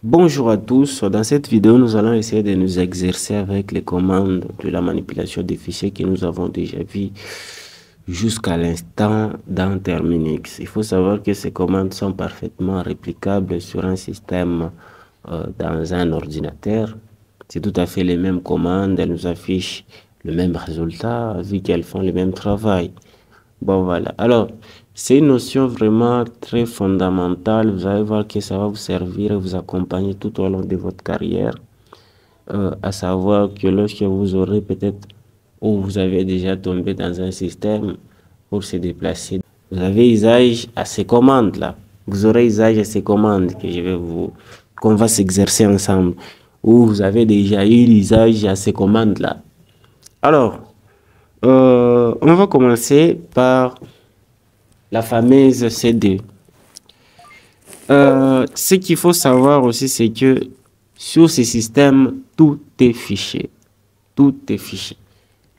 Bonjour à tous, dans cette vidéo nous allons essayer de nous exercer avec les commandes de la manipulation des fichiers que nous avons déjà vu jusqu'à l'instant dans Terminix. Il faut savoir que ces commandes sont parfaitement réplicables sur un système dans un ordinateur. C'est tout à fait les mêmes commandes, elles nous affichent le même résultat vu qu'elles font le même travail. Bon, voilà. Alors, c'est une notion vraiment très fondamentale. Vous allez voir que ça va vous servir et vous accompagner tout au long de votre carrière. À savoir que lorsque vous aurez peut-être, ou vous avez déjà tombé dans un système pour se déplacer, vous avez usage à ces commandes-là. Vous aurez usage à ces commandes qu'on va s'exercer ensemble. Ou vous avez déjà eu l'usage à ces commandes-là. Alors, on va commencer par la fameuse CD. Ce qu'il faut savoir aussi, c'est que sur ces systèmes, tout est fichier. Tout est fichier.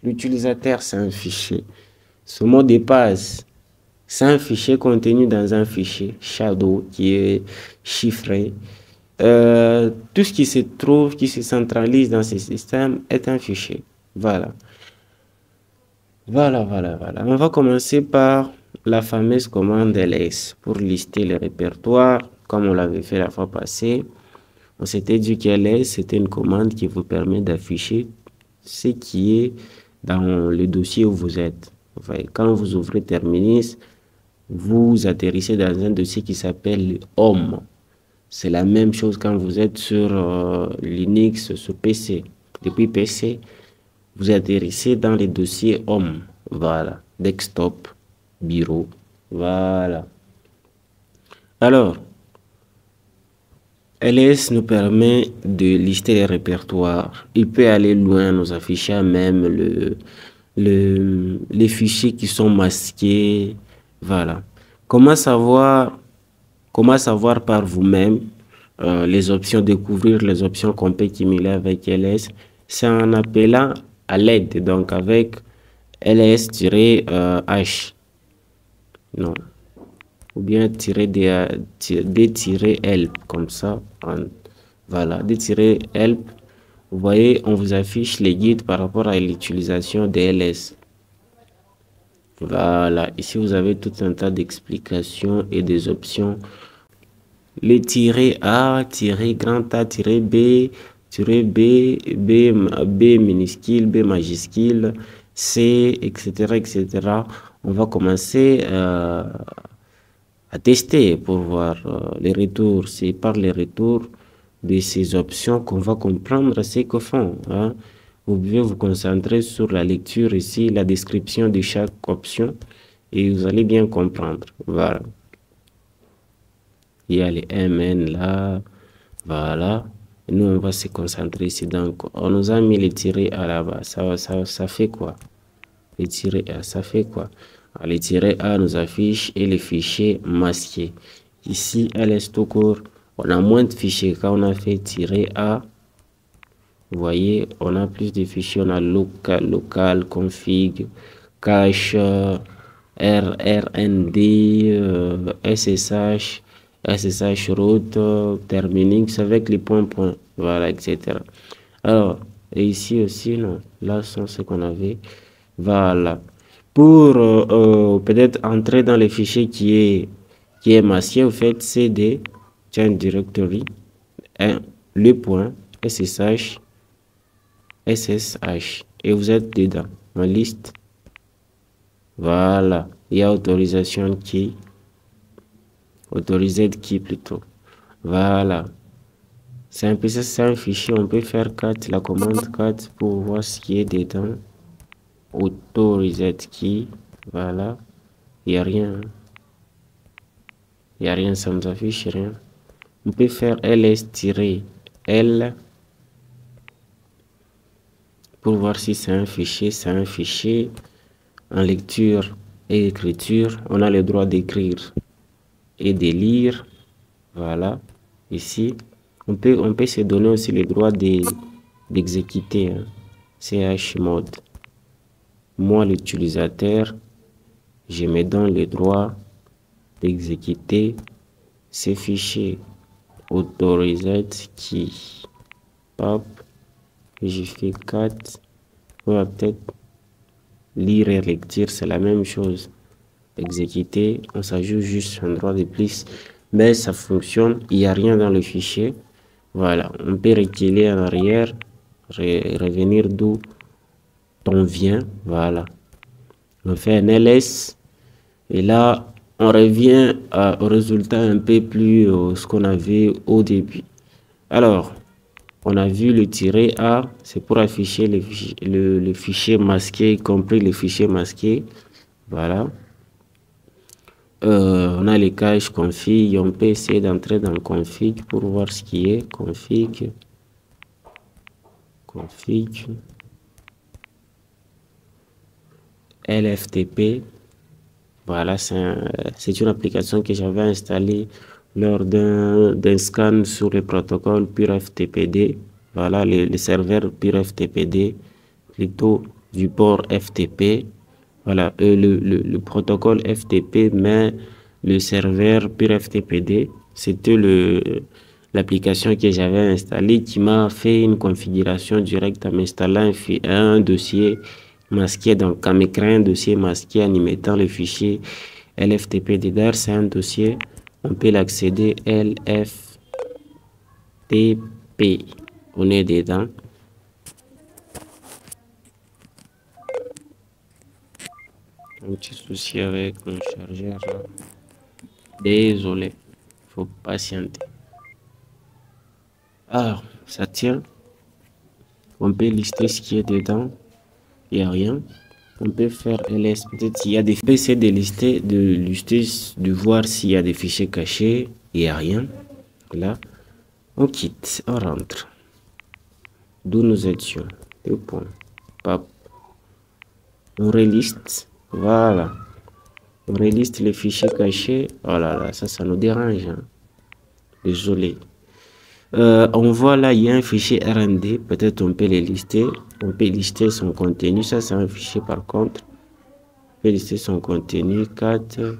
L'utilisateur, c'est un fichier. Ce mot de passe, c'est un fichier contenu dans un fichier shadow qui est chiffré. Tout ce qui se trouve, qui se centralise dans ces systèmes est un fichier. Voilà. Voilà. On va commencer par la fameuse commande ls pour lister le répertoire, comme on l'avait fait la fois passée. On s'était dit que ls, c'était une commande qui vous permet d'afficher ce qui est dans le dossier où vous êtes. Enfin, quand vous ouvrez Terminix, vous atterrissez dans un dossier qui s'appelle home. C'est la même chose quand vous êtes sur Linux, sur PC. Depuis PC, vous atterrissez dans les dossiers home. Voilà. Desktop, bureau. Voilà. Alors, ls nous permet de lister les répertoires. Il peut aller loin, nous afficher même les fichiers qui sont masqués. Voilà. Comment savoir par vous-même les options, découvrir les options qu'on peut cumuler avec ls? C'est en appelant à l'aide, donc avec ls-h. Non. Ou bien d-help, comme ça. Voilà, d-help. Vous voyez, on vous affiche les guides par rapport à l'utilisation des ls. Voilà, ici vous avez tout un tas d'explications et des options. Les -a, -grand A, -b, B minuscule, B majuscule, C, etc. On va commencer à tester pour voir les retours. C'est par les retours de ces options qu'on va comprendre ce que font. Hein. Vous pouvez vous concentrer sur la lecture ici, la description de chaque option et vous allez bien comprendre. Voilà. Il y a les MN là. Voilà. Et nous, on va se concentrer ici. Donc, on nous a mis les tirés à là-bas. Ça fait quoi? Les tirés A, ça fait quoi? Alors, les tirés A nous affichent et les fichiers masqués. Ici, ls tout court, on a moins de fichiers. Quand on a fait tirer A, vous voyez, on a plus de fichiers. On a local, config, cache, rrnd, ssh, SSH root, Terminix avec les points, voilà, etc. Alors, et ici aussi, non, là, sont ce qu'on avait. Voilà. Pour peut-être entrer dans les fichiers qui est masqué, vous faites cd, change directory, le point, ssh, et vous êtes dedans, en liste. Voilà. Il y a autorisation key. Autorisé qui plutôt. Voilà. C'est un peu ça, c'est un fichier. On peut faire cat, la commande cat pour voir ce qui est dedans. Autorisé qui. Voilà. Il n'y a rien. Il n'y a rien, ça nous affiche rien. On peut faire ls-l pour voir si c'est un fichier. C'est un fichier en lecture et écriture. On a le droit d'écrire et de lire. Voilà, ici on peut se donner aussi le droit d'exécuter, hein. Chmod. Moi l'utilisateur, je me donne le droit d'exécuter ces fichiers. autorisate key. Hop, j'ai fait 4. On va peut-être lire et lecture, c'est la même chose. Exécuter, on s'ajoute juste un droit de plus, mais ça fonctionne, il n'y a rien dans le fichier. Voilà, on peut reculer en arrière, revenir d'où on vient. Voilà, on fait un ls et là on revient au résultat un peu plus ce qu'on avait au début. Alors, on a vu le tiret A, c'est pour afficher le fichier masqué, y compris le fichier masqué. Voilà. On a les caches config, on peut essayer d'entrer dans config pour voir ce qui est config. LFTP. Voilà, c'est une application que j'avais installée lors d'un scan sur le protocole PureFTPD. Voilà, les serveurs PureFTPD, plutôt du port FTP. Voilà, le protocole FTP, mais le serveur PureFTPD, c'était l'application que j'avais installée qui m'a fait une configuration directe en m'installant un dossier masqué, donc en me créant un dossier masqué en y mettant le fichier LFTP dedans. C'est un dossier, on peut l'accéder LFTP, on est dedans. Un petit souci avec mon chargeur là. Désolé, faut patienter. Alors, ça tient. On peut lister ce qui est dedans. Il n'y a rien. On peut faire ls. Peut-être s'il y a des. On peut essayer de lister, de voir s'il y a des fichiers cachés. Il n'y a rien. Là, on quitte, on rentre. D'où nous étions. Deux points. Pop. On reliste. Voilà. On reliste les fichiers cachés. Oh là là, ça nous dérange. Hein. Désolé. On voit là, il y a un fichier RND. Peut-être on peut les lister. On peut lister son contenu. Ça, c'est un fichier par contre. On peut lister son contenu. 4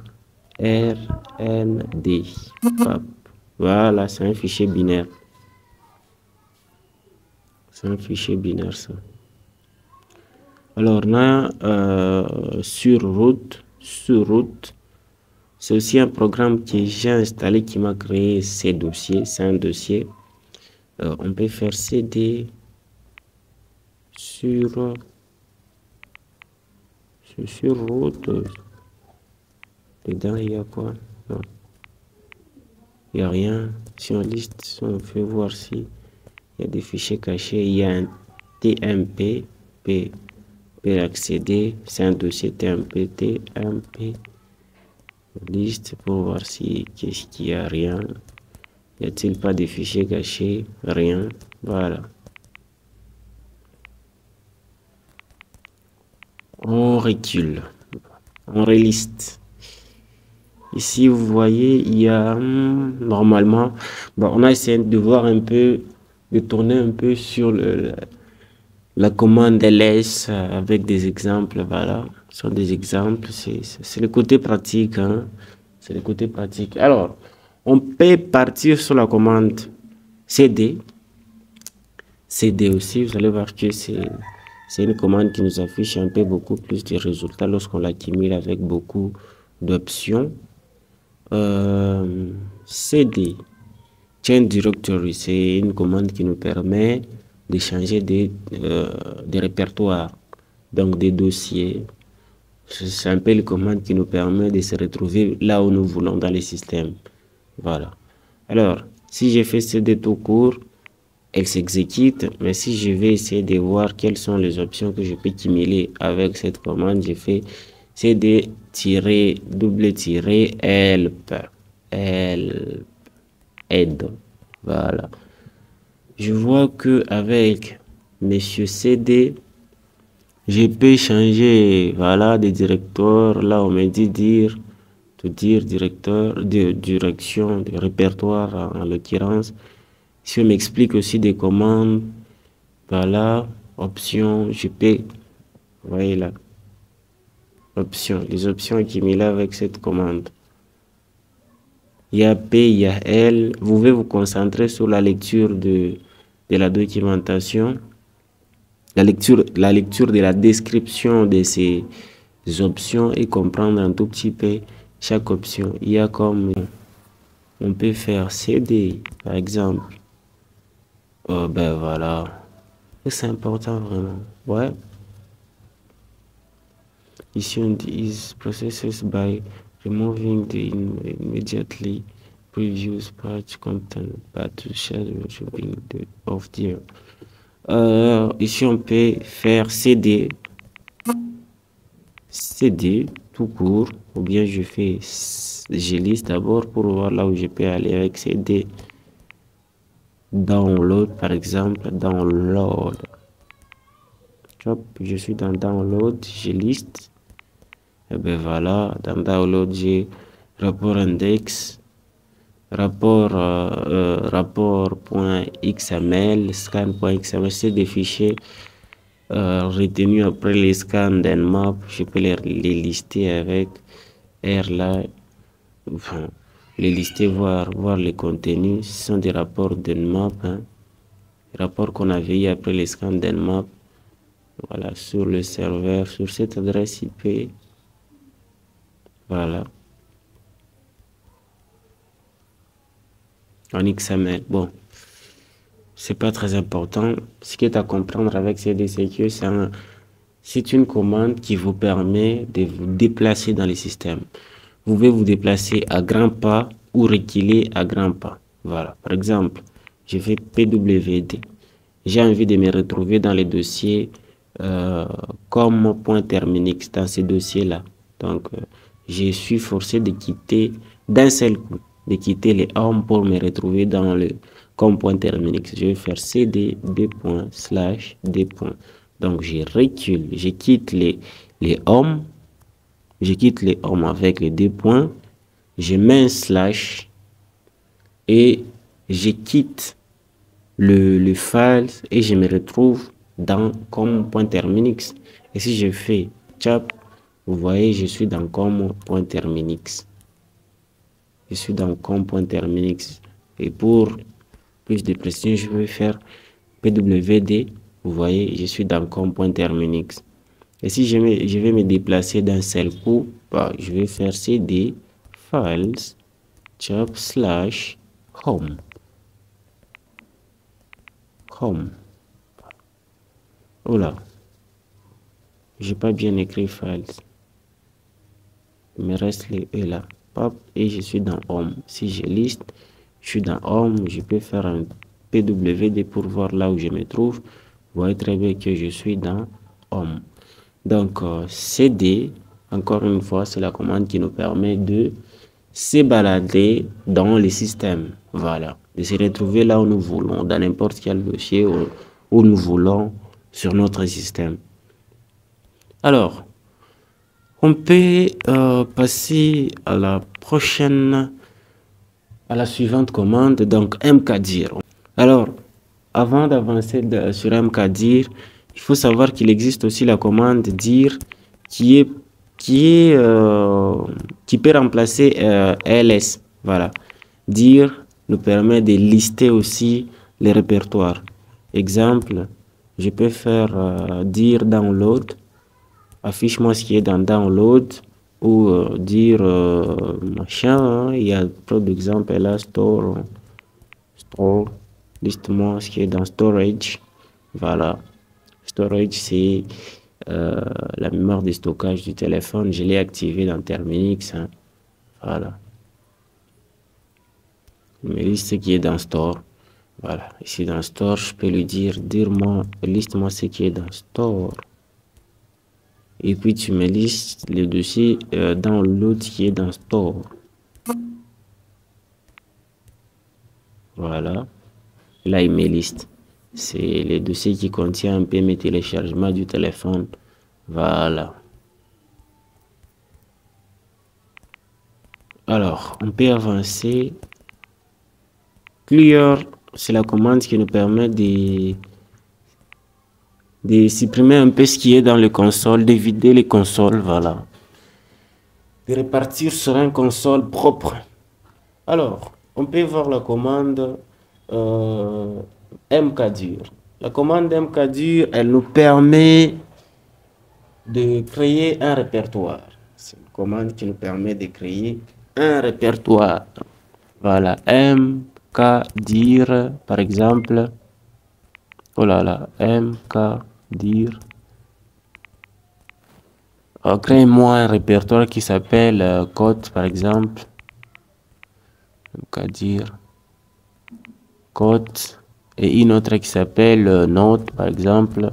RND. Hop. Voilà, c'est un fichier binaire. C'est un fichier binaire, ça. Alors là, sur route, c'est aussi un programme que j'ai installé qui m'a créé ces dossiers. C'est un dossier. On peut faire cd sur route. Dedans, il y a quoi? Non. Il n'y a rien. Si on liste, si on fait voir si il y a des fichiers cachés, il y a un TMP. Peut accéder. C'est un dossier TMP. Liste pour voir si qu'est-ce qu'il y a. Rien. Y a-t-il pas de fichiers cachés? Rien. Voilà. On recule. On reliste. Ici, vous voyez, il y a normalement, bon, on a essayé de voir un peu, de tourner un peu sur la commande ls avec des exemples. Voilà, ce sont des exemples. C'est le côté pratique. Hein. C'est le côté pratique. Alors, on peut partir sur la commande cd. cd aussi, vous allez voir que c'est une commande qui nous affiche un peu beaucoup plus de résultats lorsqu'on l'accumule avec beaucoup d'options. cd change directory, c'est une commande qui nous permet de changer des répertoires, donc des dossiers. C'est un peu une commande qui nous permet de se retrouver là où nous voulons dans le système. Voilà. Alors, si j'ai fait cd tout court, elle s'exécute, mais si je vais essayer de voir quelles sont les options que je peux cumuler avec cette commande, j'ai fait cd -help aide. Voilà. Je vois que avec monsieur cd, je peux changer, voilà, des directeurs. Là, on me dit dire directeur, de direction, de répertoire en l'occurrence. Si on m'explique aussi des commandes, voilà, options, je peux, vous voyez là, options, les options accumulées avec cette commande. Il y a P, il y a L. Vous pouvez vous concentrer sur la lecture de la documentation, la lecture de la description de ces options et comprendre un tout petit peu chaque option. Il y a comme, on peut faire CD, par exemple. Oh, ben voilà. C'est important vraiment. Ouais. Ici on dit is processes by removing the immediately previous patch content but to share shopping of the ici on peut faire CD tout court, ou bien je liste d'abord pour voir là où je peux aller avec CD. Download par exemple, download. Hop, je suis dans download, je liste. Et ben voilà, dans download j'ai rapport index, rapport.xml, scan.xml, c'est des fichiers retenus après les scans d'Nmap. Je peux les lister avec R là, enfin, les lister, voir les contenus. Ce sont des rapports d'Nmap, hein, rapports qu'on avait eu après les scans d'Nmap. Voilà, sur le serveur, sur cette adresse IP. Voilà. En XML. Bon, c'est pas très important. Ce qui est à comprendre avec CDCQ, c'est une commande qui vous permet de vous déplacer dans les systèmes. Vous pouvez vous déplacer à grands pas ou reculer à grands pas. Voilà. Par exemple, je fais PWD. J'ai envie de me retrouver dans les dossiers comme .terminix, dans ces dossiers-là. Donc, je suis forcé de quitter d'un seul coup, de quitter les home pour me retrouver dans le comme .terminix. Je vais faire cd d./d. Donc, je recule, je quitte les home, je quitte les home avec les 2 points, je mets un slash et je quitte le file et je me retrouve dans com.terminix. Et si je fais chap, vous voyez, je suis dans com.terminix. Je suis dans com.terminix. Et pour plus de précision, je vais faire pwd. Vous voyez, je suis dans com.terminix. Et si je vais me déplacer d'un seul coup, bah, je vais faire cd files chap slash home. Home. Oh là, j'ai pas bien écrit files. Il me reste les E là. Hop, et je suis dans home. Si je liste, je suis dans home. Je peux faire un pwd pour voir là où je me trouve. Vous voyez très bien que je suis dans home. Donc, cd, encore une fois, c'est la commande qui nous permet de se balader dans les systèmes. Voilà, de se retrouver là où nous voulons, dans n'importe quel dossier où nous voulons sur notre système. Alors, on peut passer à la suivante commande, donc mkdir. Alors, avant d'avancer sur mkdir, il faut savoir qu'il existe aussi la commande dir qui peut remplacer ls. Voilà, dir nous permet de lister aussi les répertoires. Exemple, je peux faire dire download, affiche-moi ce qui est dans download, ou dire machin, hein, il y a trop d'exemples là, store, liste-moi ce qui est dans storage. Voilà, storage c'est la mémoire de stockage du téléphone, je l'ai activé dans Terminix, hein. Voilà, il me liste ce qui est dans store. Voilà, ici dans store, je peux lui dire, liste-moi ce qui est dans store. Et puis tu me listes le dossier dans l'autre qui est dans store. Voilà, là il me liste. C'est le dossier qui contient un peu mes téléchargements du téléphone. Voilà. Alors, on peut avancer. Clear, c'est la commande qui nous permet de supprimer un peu ce qui est dans le console, de vider les consoles, voilà. De repartir sur un console propre. Alors, on peut voir la commande mkdir. La commande mkdir, elle nous permet de créer un répertoire. C'est une commande qui nous permet de créer un répertoire. Voilà, mkdir, par exemple. Oh là là, mkdir. Crée-moi un répertoire qui s'appelle code, par exemple. Mkdir. Code. Et une autre qui s'appelle note, par exemple.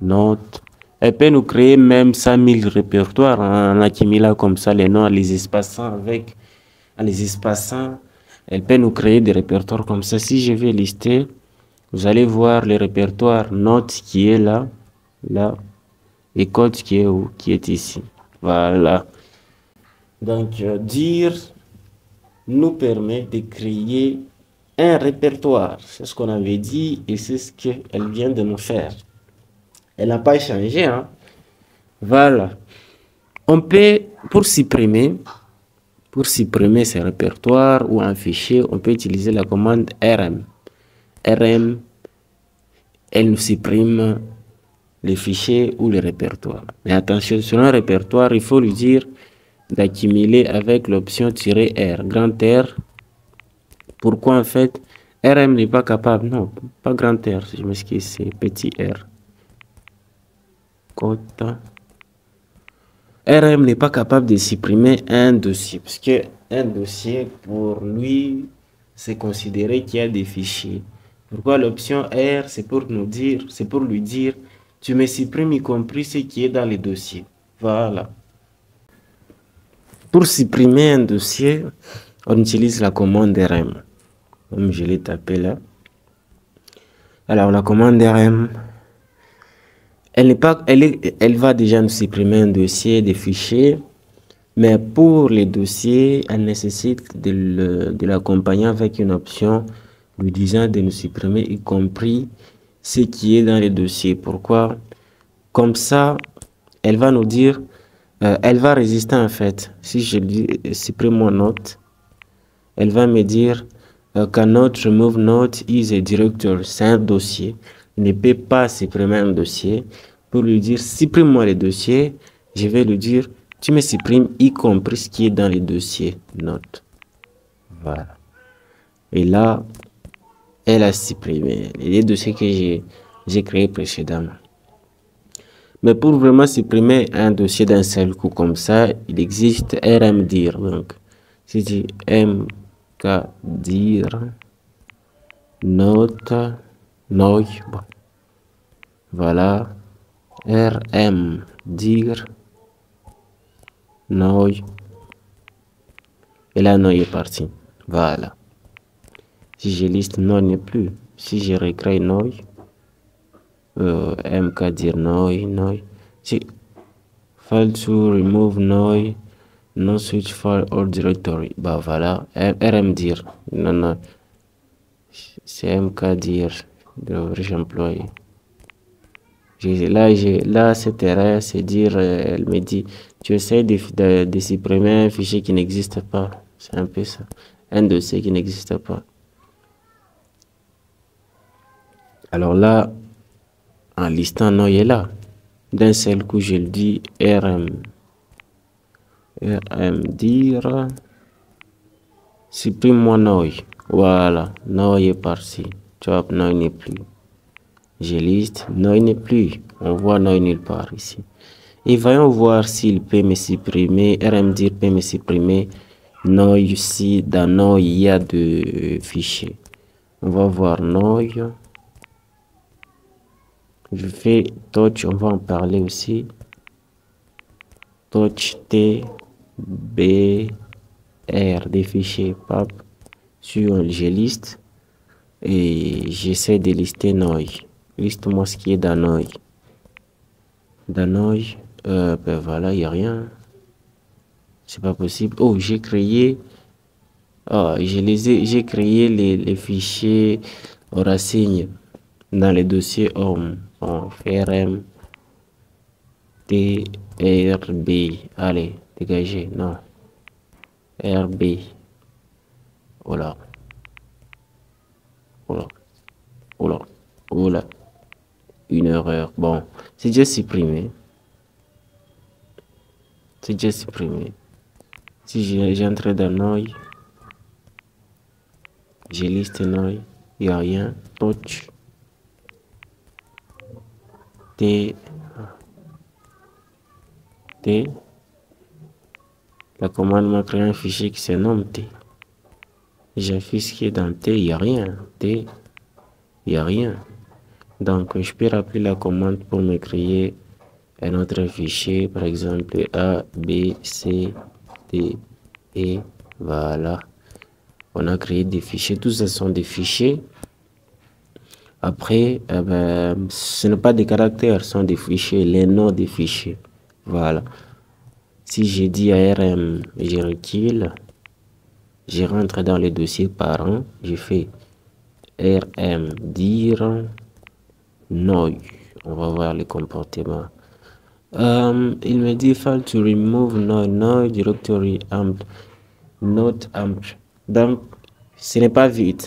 Note. Elle peut nous créer même 100 000 répertoires en accumulant comme ça les noms, en les espaçant en les espaçant. Elle peut nous créer des répertoires comme ça. Si je vais lister, vous allez voir le répertoire note qui est là, là, et code qui est où, qui est ici. Voilà. Donc, dire nous permet de créer un répertoire. C'est ce qu'on avait dit et c'est ce qu'elle vient de nous faire. Elle n'a pas changé, hein. Voilà. On peut, pour supprimer ces répertoires ou un fichier, on peut utiliser la commande rm. rm, elle nous supprime les fichiers ou les répertoires. Mais attention, sur un répertoire, il faut lui dire d'accumuler avec l'option "-r", grand R. Pourquoi en fait, rm n'est pas capable, non, pas grand R, je m'excuse, c'est petit r. Côte. RM n'est pas capable de supprimer un dossier, parce que un dossier, pour lui, c'est considéré qu'il y a des fichiers. Pourquoi l'option R, c'est pour nous dire, c'est pour lui dire, tu me supprimes y compris ce qui est dans les dossiers. Voilà. Pour supprimer un dossier, on utilise la commande RM. Comme je l'ai tapé là. Alors la commande RM, elle va déjà nous supprimer un dossier, des fichiers. Mais pour les dossiers, elle nécessite de l'accompagner avec une option lui disant de nous supprimer, y compris ce qui est dans les dossiers. Pourquoi? Comme ça, elle va nous dire, elle va résister en fait. Si je dis supprime mon note, elle va me dire cannot remove note is a directory. C'est un dossier. Il ne peut pas supprimer un dossier. Pour lui dire supprime-moi les dossiers, je vais lui dire tu me supprimes y compris ce qui est dans les dossiers notes. Voilà. Et là, elle a supprimé les dossiers que j'ai créés précédemment. Mais pour vraiment supprimer un dossier d'un seul coup comme ça, il existe rmdir. Donc, si je dis mkdir note noi, bon. Voilà, rmdir noi. Et là, noi est parti. Voilà. Si je liste noi n'est plus. Si je recrée noi, mkdir noi. Si file to remove noi, non switch file or directory. Bah voilà, rmdir. Non. C'est mkdir. Devrais-je employer? Là, cette erreur, c'est dire, elle me dit, tu essaies de supprimer un fichier qui n'existe pas. C'est un peu ça. Un dossier qui n'existe pas. Alors là, en listant non, il est là. D'un seul coup, je le dis rmdir supprime-moi noi. Voilà, noi est parti. Tu vois, noi n'est plus. Je liste, noi n'est plus. On voit noi nulle part ici. Et voyons voir s'il peut me supprimer. Rmdir peut me supprimer noi ici. Dans noi, il y a deux fichiers. On va voir noi. Je fais touch, on va en parler aussi. Touch T, B, R, des fichiers PAP sur je liste et j'essaie de lister noi. Liste-moi ce qui est dans noi. Dans noi, ben voilà, il n'y a rien. C'est pas possible. Oh, j'ai créé. J'ai créé les fichiers racines dans les dossiers home. On fait rm trb. Allez, dégagez. Non. RB. Voilà. Voilà. Voilà. Voilà. Une erreur. Bon, c'est déjà supprimé. C'est déjà supprimé. Si j'entre dans Noy, j'ai liste Noy, il n'y a rien. Touch. T. T. La commande m'a créé un fichier qui se nomme T. J'affiche ce qui est dans T, il n'y a rien. T, il n'y a rien. Donc, je peux rappeler la commande pour me créer un autre fichier, par exemple A, B, C, D, E. Voilà. On a créé des fichiers. Tous ce sont des fichiers. Après, ce n'est pas des caractères, ce sont des fichiers, les noms des fichiers. Voilà. Si j'ai dit ARM, je recule. Je rentre dans le dossier parent. Je fais RM dire Noy. On va voir le comportement. Il me dit file to remove Noy directory amped not amped. Donc, ce n'est pas vide.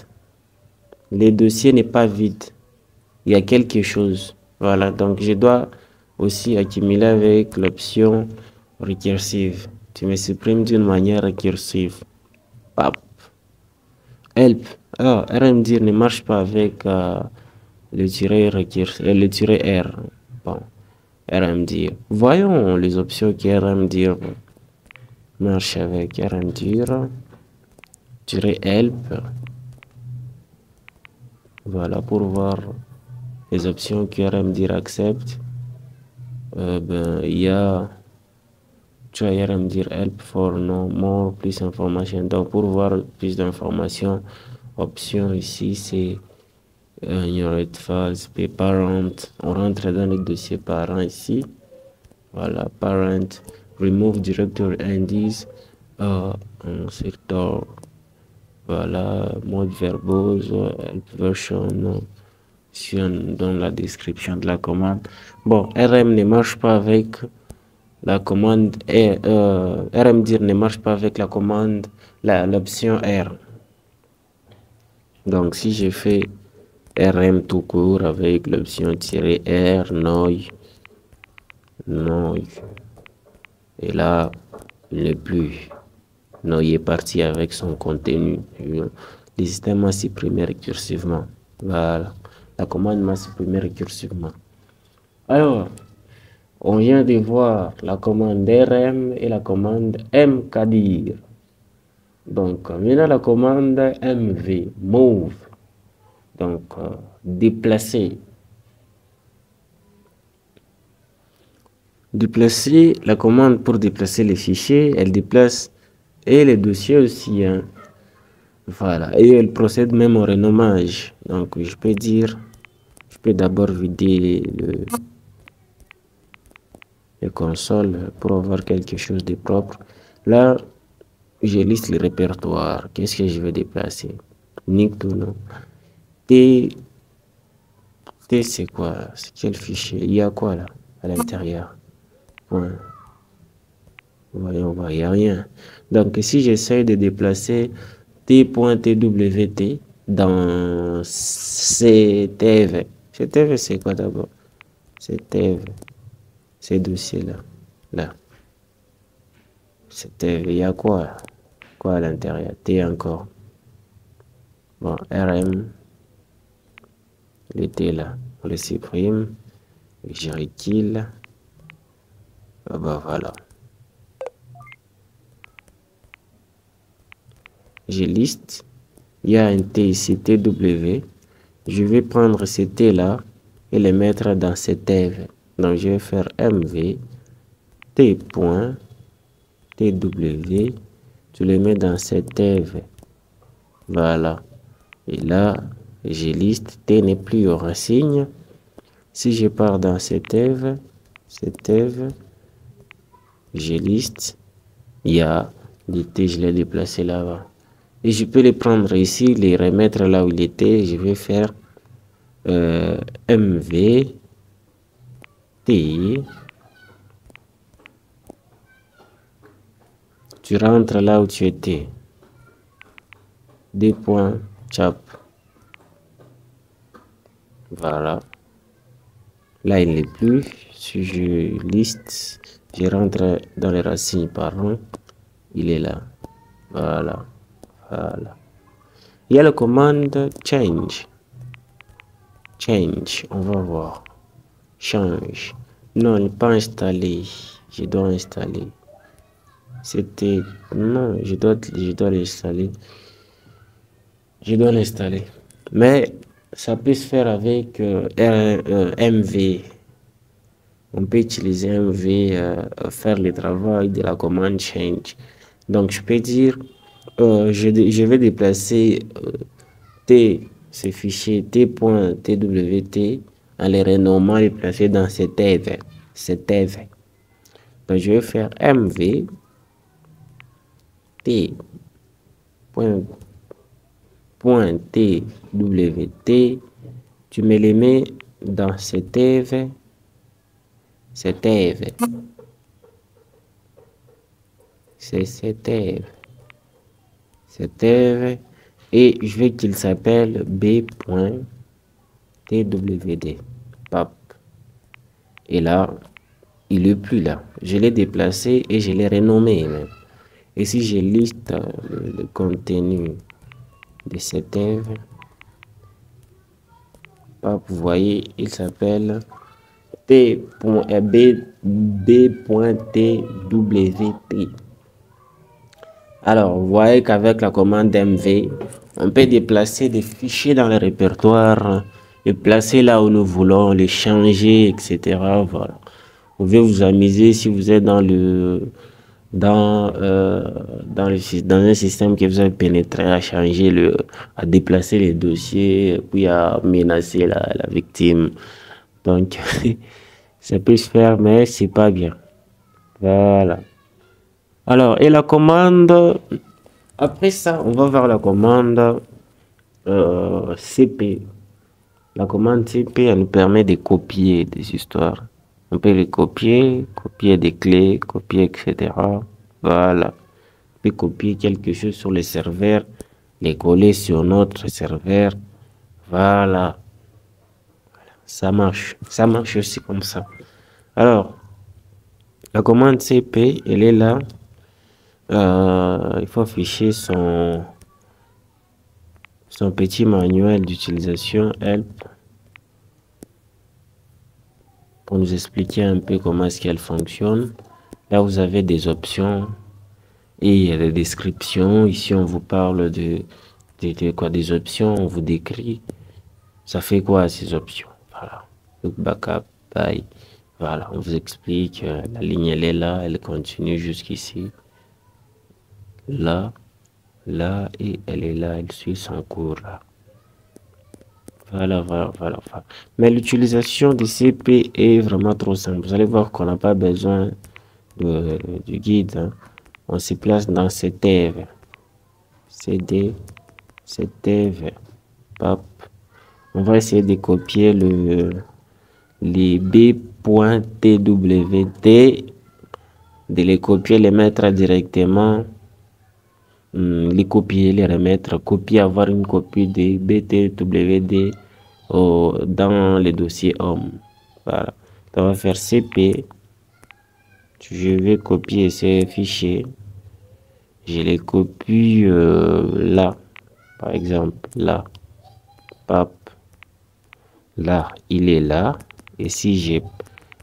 Le dossier n'est pas vide. Il y a quelque chose. Voilà. Donc, je dois aussi accumuler avec l'option recursive. Tu me supprimes d'une manière recursive. Pap. Help. Ah, RMDIR ne marche pas avec le tiret R. Bon, RMDIR. Voyons les options que RMDIR marche avec. RMDIR. Help. Voilà pour voir les options que RMDIR accepte. Il y a try RMDIR help for no more plus information. Donc pour voir plus d'informations, option ici c'est ignorate files, parent. On rentre dans le dossier parent ici. Voilà, parent, remove directory indies, sector. Voilà, mode verbose, help version, dans la description de la commande. Bon, RM ne marche pas avec la commande RMDIR ne marche pas avec la commande, l'option R. Donc, si je fais RM tout court avec l'option -R, Noy, et là, il n'est plus. Noy est parti avec son contenu. Le système m'a supprimé récursivement. Voilà. La commande m'a supprimé récursivement. Alors, on vient de voir la commande RM et la commande mkdir. Donc, maintenant la commande mv, move. Donc, déplacer. Déplacer, la commande pour déplacer les fichiers, elle déplace et les dossiers aussi. Hein. Voilà. Et elle procède même au renommage. Donc, je peux d'abord vider les consoles pour avoir quelque chose de propre. Là, je liste le répertoire. Qu'est-ce que je vais déplacer? Nick tout non. T, c'est quoi? C'est quel fichier? Il y a quoi là à l'intérieur? Point. Voyons voir, il n'y a rien. Donc, si j'essaie de déplacer t.twt dans CTV. CTV, c'est quoi d'abord? CTV. Ces dossiers-là. Là. CTV, il y a quoi? Quoi à l'intérieur? T encore. Bon, RM. Il était là. On le supprime. Je recule. Ah bah voilà. Je liste. Il y a un T ici, TW. Je vais prendre ce T là et le mettre dans ce TV. Donc je vais faire MV T.TW. Tu le mets dans ce TV. Voilà. Et là, je liste. T n'est plus au racine. Si je pars dans ce TV, je liste. Il y a des T, je l'ai déplacé là-bas. Et je peux les prendre ici, les remettre là où il était. Je vais faire MV T. Tu rentres là où tu étais. d.chap. Voilà. Là, il n'est plus. Si je liste, je rentre dans les racines par an, il est là. Voilà. Voilà. Il y a la commande change. Change, on va voir. Change. Non, il n'est pas installé. Je dois installer. C'était... Non, je dois l'installer. Je dois l'installer. Mais ça peut se faire avec MV. On peut utiliser MV, faire le travail de la commande change. Donc, je peux dire, je vais déplacer T, ce fichier T.twt, en les renommant et placer dans cet EV. Donc, je vais faire MV T.twt. Tu me les mets dans cet EV. C'est cet EV. Et je veux qu'il s'appelle B.twd. Pop. Et là, il n'est plus là. Je l'ai déplacé et je l'ai renommé même. Et si je liste le contenu de cet EV, vous voyez, il s'appelle B.twt. Alors, vous voyez qu'avec la commande MV, on peut déplacer des fichiers dans le répertoire, les placer là où nous voulons, les changer, etc. Voilà. Vous pouvez vous amuser si vous êtes dans un système que vous avez pénétré, à changer à déplacer les dossiers, puis à menacer la victime. Donc, ça peut se faire, mais c'est pas bien. Voilà. Alors, et la commande, après ça, on va voir la commande CP. La commande CP, elle nous permet de copier des histoires. On peut les copier des clés, copier, etc. Voilà. On peut copier quelque chose sur le serveur, les coller sur notre serveur. Voilà. Ça marche aussi comme ça. Alors, la commande CP, elle est là. Il faut afficher son petit manuel d'utilisation help pour nous expliquer un peu comment est-ce qu'elle fonctionne. Là, vous avez des options et il y a des descriptions. Ici, on vous parle de quoi, des options, on vous décrit. Ça fait quoi ces options? Voilà. Le backup, bye. Voilà, on vous explique. La ligne, elle est là, elle continue jusqu'ici. Là, et elle est là, elle suit son cours là. Voilà. Mais l'utilisation du CP est vraiment trop simple. Vous allez voir qu'on n'a pas besoin du guide. Hein. On se place dans cette EV. CD, cette EV. Hop. On va essayer de copier les B.twt, de les copier, les mettre directement. Les copier, les remettre, copier, avoir une copie de BTWD dans le dossier home. Voilà. On va faire CP. Je vais copier ces fichiers. Je les copie là. Par exemple, là. Pop. Là, il est là. Et si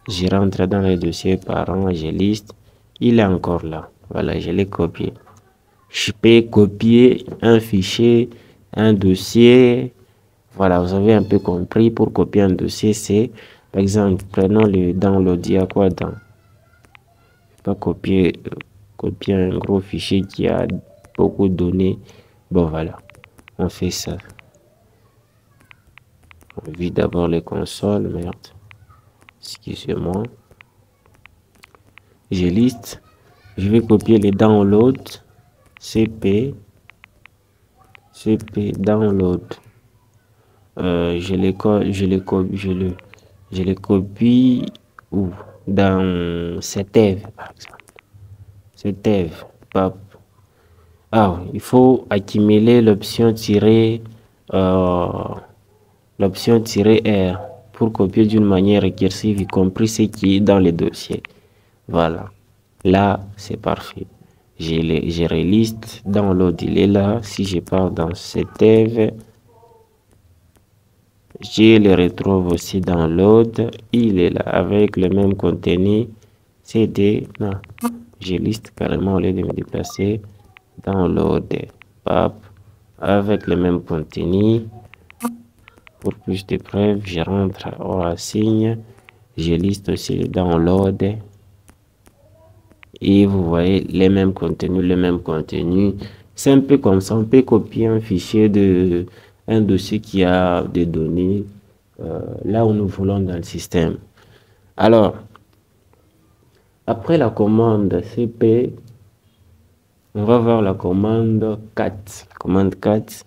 je rentre dans le dossier parent, je liste, il est encore là. Voilà, je l'ai copié. Je peux copier un fichier, un dossier. Voilà, vous avez un peu compris. Pour copier un dossier, c'est, par exemple, prenons le download. Il y a quoi dans? Je ne vais pas copier un gros fichier qui a beaucoup de données. Bon, voilà, on fait ça. On vide d'abord les consoles. Merde. Excusez-moi. Je liste. Je vais copier les downloads. CP download. Je les copie où? Dans cette EV, par exemple. Cette EV, pop. Ah, il faut accumuler l'option "-r" pour copier d'une manière récursive, y compris ce qui est dans les dossiers. Voilà. Là, c'est parfait. Je reliste, download, il est là. Si je pars dans cette eve, je le retrouve aussi dans download. Il est là avec le même contenu. CD, non, je liste carrément au lieu de me déplacer. Download, pap, avec le même contenu. Pour plus de preuves, je rentre au racine. Je liste aussi le download. Et vous voyez les mêmes contenus, le même contenu. C'est un peu comme ça. On peut copier un fichier de un dossier qui a des données là où nous voulons dans le système. Alors, après la commande cp, on va voir la commande cat. La commande cat,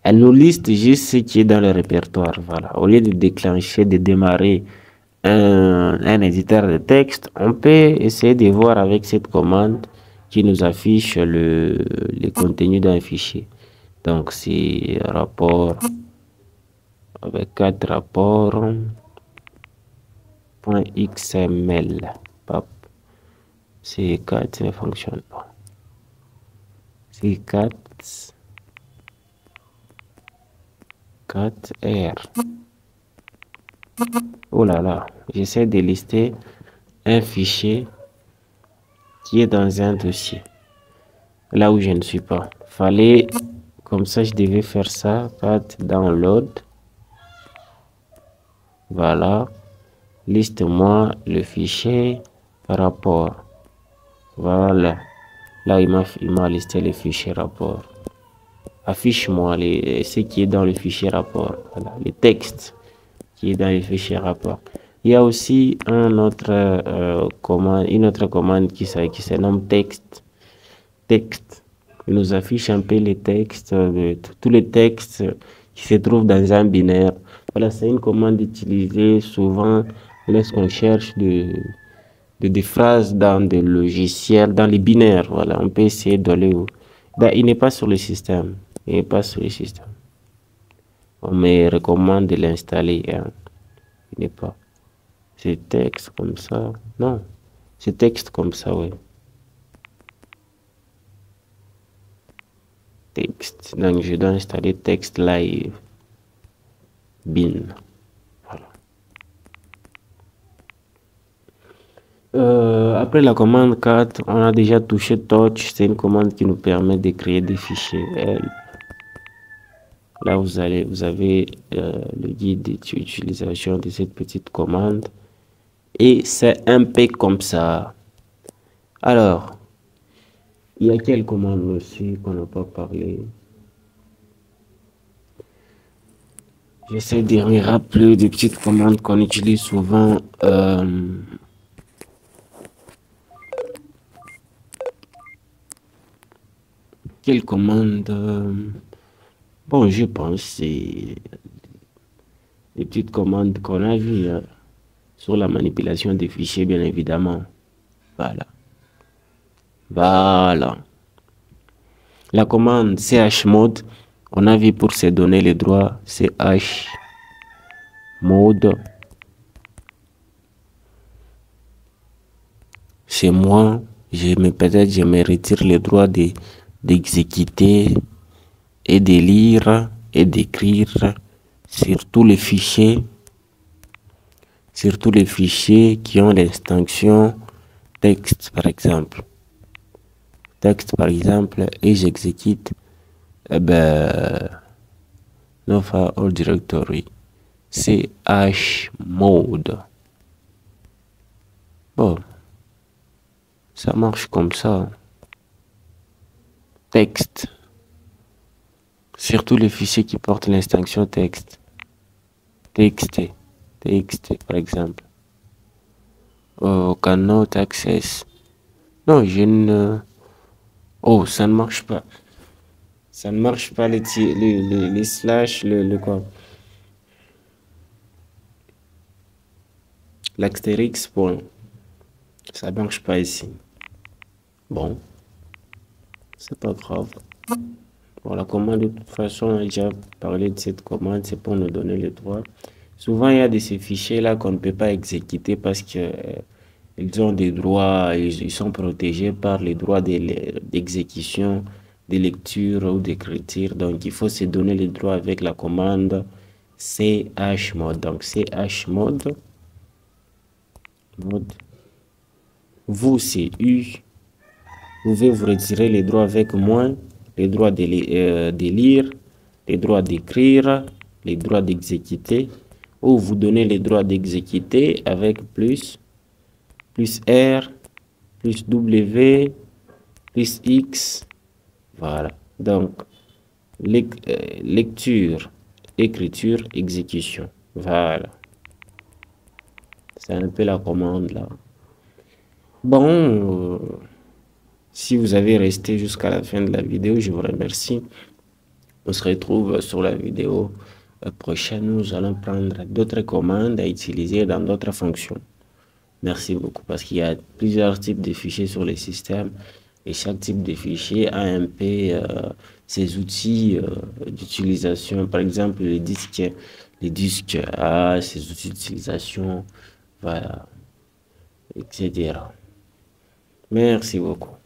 elle nous liste juste ce qui est dans le répertoire. Voilà. Au lieu de déclencher, de démarrer un éditeur de texte, on peut essayer de voir avec cette commande qui nous affiche le contenu d'un fichier. Donc, c'est rapport avec 4 rapports .xml. C'est 4 ne fonctionne pas. C'est 4 4R. Oh là là, j'essaie de lister un fichier qui est dans un dossier. Là où je ne suis pas. Fallait, comme ça, je devais faire ça. Cat download. Voilà. Liste-moi le fichier rapport. Voilà. Là, il m'a listé le fichier rapport. Affiche-moi ce qui est dans le fichier rapport. Voilà, le texte qui est dans le fichier rapport. Il y a aussi une autre commande qui se nomme texte. Texte. Il nous affiche un peu les textes, tous les textes qui se trouvent dans un binaire. Voilà, c'est une commande utilisée souvent lorsqu'on cherche des phrases dans des logiciels, dans les binaires. Voilà, on peut essayer d'aller où. Ben, il n'est pas sur le système. Il n'est pas sur le système. On me recommande de l'installer. Hein. Il n'est pas. C'est texte comme ça. Non. C'est texte comme ça, oui. Texte. Donc, je dois installer texte live. Bin. Après la commande 4, on a déjà touché touch. C'est une commande qui nous permet de créer des fichiers. Là, vous avez le guide d'utilisation de cette petite commande. Et c'est un peu comme ça. Alors, il y a quelle commande aussi qu'on n'a pas parlé? J'essaie de me rappeler des petites commandes qu'on utilise souvent. Quelle commande? Bon, je pense que c'est des petites commandes qu'on a vues hein, sur la manipulation des fichiers, bien évidemment. Voilà. Voilà. La commande chmod, on a vu pour se donner les droits, chmod. Chez moi, peut-être je me retire les droits d'exécuter et de lire et d'écrire sur tous les fichiers qui ont l'extension texte par exemple. Texte par exemple et j'exécute Nova All Directory chmod. Bon, ça marche comme ça. Texte. Surtout les fichiers qui portent l'extension texte. TXT par exemple. Cannot access. Non, je ne... Oh, ça ne marche pas. Ça ne marche pas les slash, le quoi. L'astérix, point. Ça ne marche pas ici. Bon. C'est pas grave. Pour la commande, de toute façon, on a déjà parlé de cette commande, c'est pour nous donner le droit. Souvent, il y a de ces fichiers-là qu'on ne peut pas exécuter parce que ils ont des droits, ils sont protégés par les droits d'exécution, de lecture ou d'écriture. Donc, il faut se donner les droits avec la commande chmod. Donc, chmod, vous, c'est U. Vous pouvez vous retirer les droits avec moins, les droits de lire, les droits d'écrire, les droits d'exécuter, ou vous donnez les droits d'exécuter avec plus R, plus W, plus X. Voilà. Donc, lecture, écriture, exécution. Voilà. C'est un peu la commande là. Bon, si vous avez resté jusqu'à la fin de la vidéo, je vous remercie. On se retrouve sur la vidéo prochaine. Nous allons prendre d'autres commandes à utiliser dans d'autres fonctions. Merci beaucoup parce qu'il y a plusieurs types de fichiers sur le système et chaque type de fichier a un peu ses outils d'utilisation. Par exemple, les disques a ses outils d'utilisation, voilà, etc. Merci beaucoup.